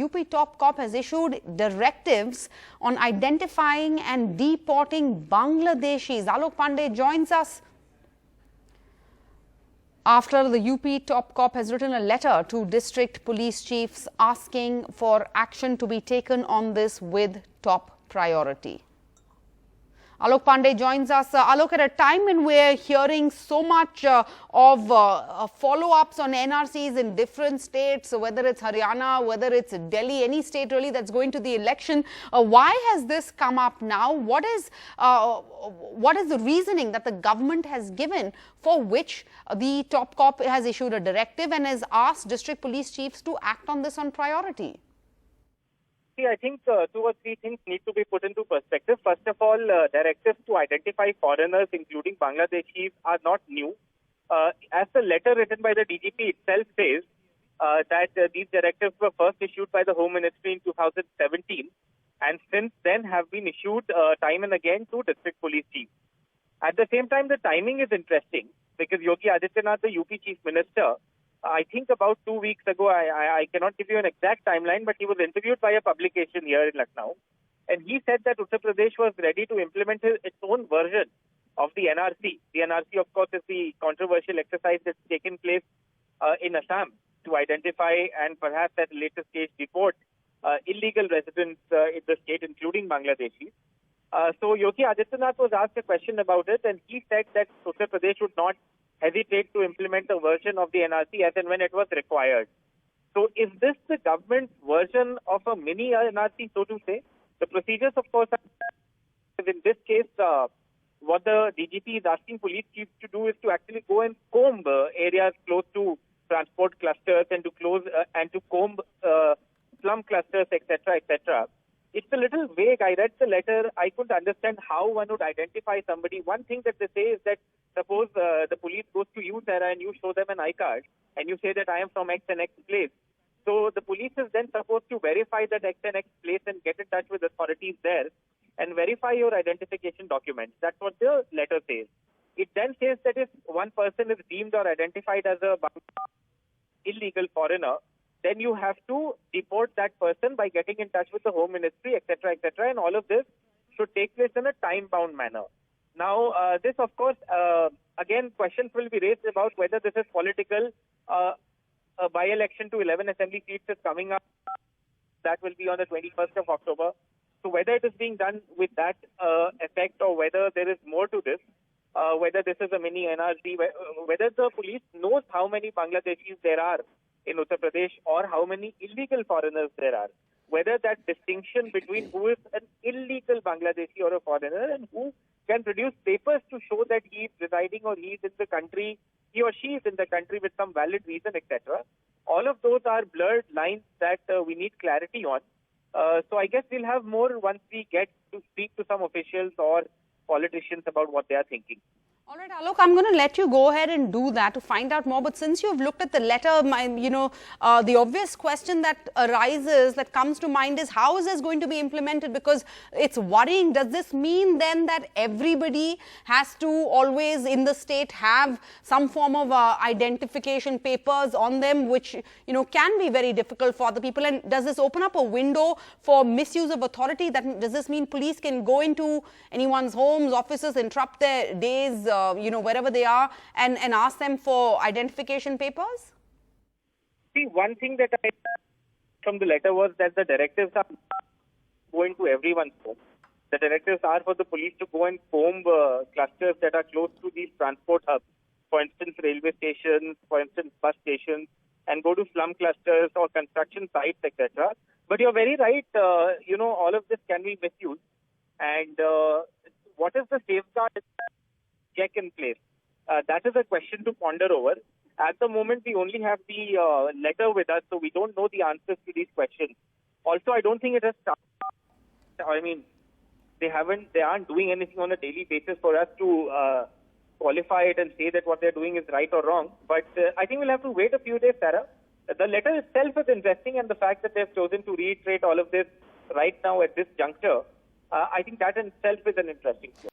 UP top cop has issued directives on identifying and deporting Bangladeshis. Alok Pandey joins us after the UP top cop has written a letter to district police chiefs asking for action to be taken on this with top priority. Alok Pandey joins us. Alok, at a time when we're hearing so much of follow-ups on NRCs in different states, whether it's Haryana, whether it's Delhi, any state really that's going to the election, why has this come up now? What is the reasoning that the government has given for which the top cop has issued a directive and has asked district police chiefs to act on this on priority? I think 2 or 3 things need to be put into perspective. First of all, directives to identify foreigners, including Bangladeshis, are not new. As the letter written by the DGP itself says, that these directives were first issued by the Home Ministry in 2017 and since then have been issued time and again to district police chiefs. At the same time, the timing is interesting because Yogi Adityanath, the UP Chief Minister, I think about 2 weeks ago, I cannot give you an exact timeline, but he was interviewed by a publication here in Lucknow. And he said that Uttar Pradesh was ready to implement its own version of the NRC. The NRC, of course, is the controversial exercise that's taken place in Assam to identify and perhaps at a later stage deport illegal residents in the state, including Bangladeshis. So Yogi Adityanath was asked a question about it, and he said that Uttar Pradesh would not hesitate to implement a version of the NRC as and when it was required. So is this the government's version of a mini NRC, so to say? The procedures, of course, in this case, what the DGP is asking police chiefs to do is to actually go and comb areas close to transport clusters and to comb slum clusters, etc., etc. It's a little vague. I read the letter. I couldn't understand how one would identify somebody. One thing that they say is that suppose the police goes to you, Sarah, and you show them an iCard and you say that I am from X and X place. So the police is then supposed to verify that X and X place and get in touch with authorities there and verify your identification documents. That's what the letter says. It then says that if one person is deemed or identified as a illegal foreigner, then you have to deport that person by getting in touch with the Home Ministry, etc., etc. And all of this should take place in a time-bound manner. Now, this, of course, again, questions will be raised about whether this is political. A by-election to 11 assembly seats is coming up. That will be on the 21st of October. So whether it is being done with that effect or whether there is more to this, whether this is a mini NRC, whether the police knows how many Bangladeshis there are in Uttar Pradesh or how many illegal foreigners there are, whether that distinction between who is an illegal Bangladeshi or a foreigner and who can produce papers to show that he is residing or he is in the country, he or she is in the country with some valid reason, etc. All of those are blurred lines that we need clarity on. So I guess we'll have more once we get to speak to some officials or politicians about what they are thinking. All right, Alok, I'm going to let you go ahead and do that to find out more. But since you've looked at the letter, the obvious question that arises, that comes to mind is how is this going to be implemented? Because it's worrying. Does this mean then that everybody has to always in the state have some form of identification papers on them, which, can be very difficult for the people? And does this open up a window for misuse of authority? Does this mean police can go into anyone's homes, offices, interrupt their days, wherever they are and ask them for identification papers? See, one thing that I from the letter was that the directives are going to everyone's home. The directives are for the police to go and comb clusters that are close to these transport hubs, for instance, railway stations, for instance, bus stations, and go to slum clusters or construction sites, etc. But you're very right, all of this can be misused. And what is the safeguard check in place? That is a question to ponder over. At the moment, we only have the letter with us, so we don't know the answers to these questions. Also, I don't think it has started. I mean, they aren't doing anything on a daily basis for us to qualify it and say that what they're doing is right or wrong. But I think we'll have to wait a few days, Sarah. The letter itself is interesting, and the fact that they've chosen to reiterate all of this right now at this juncture, I think that in itself is an interesting story.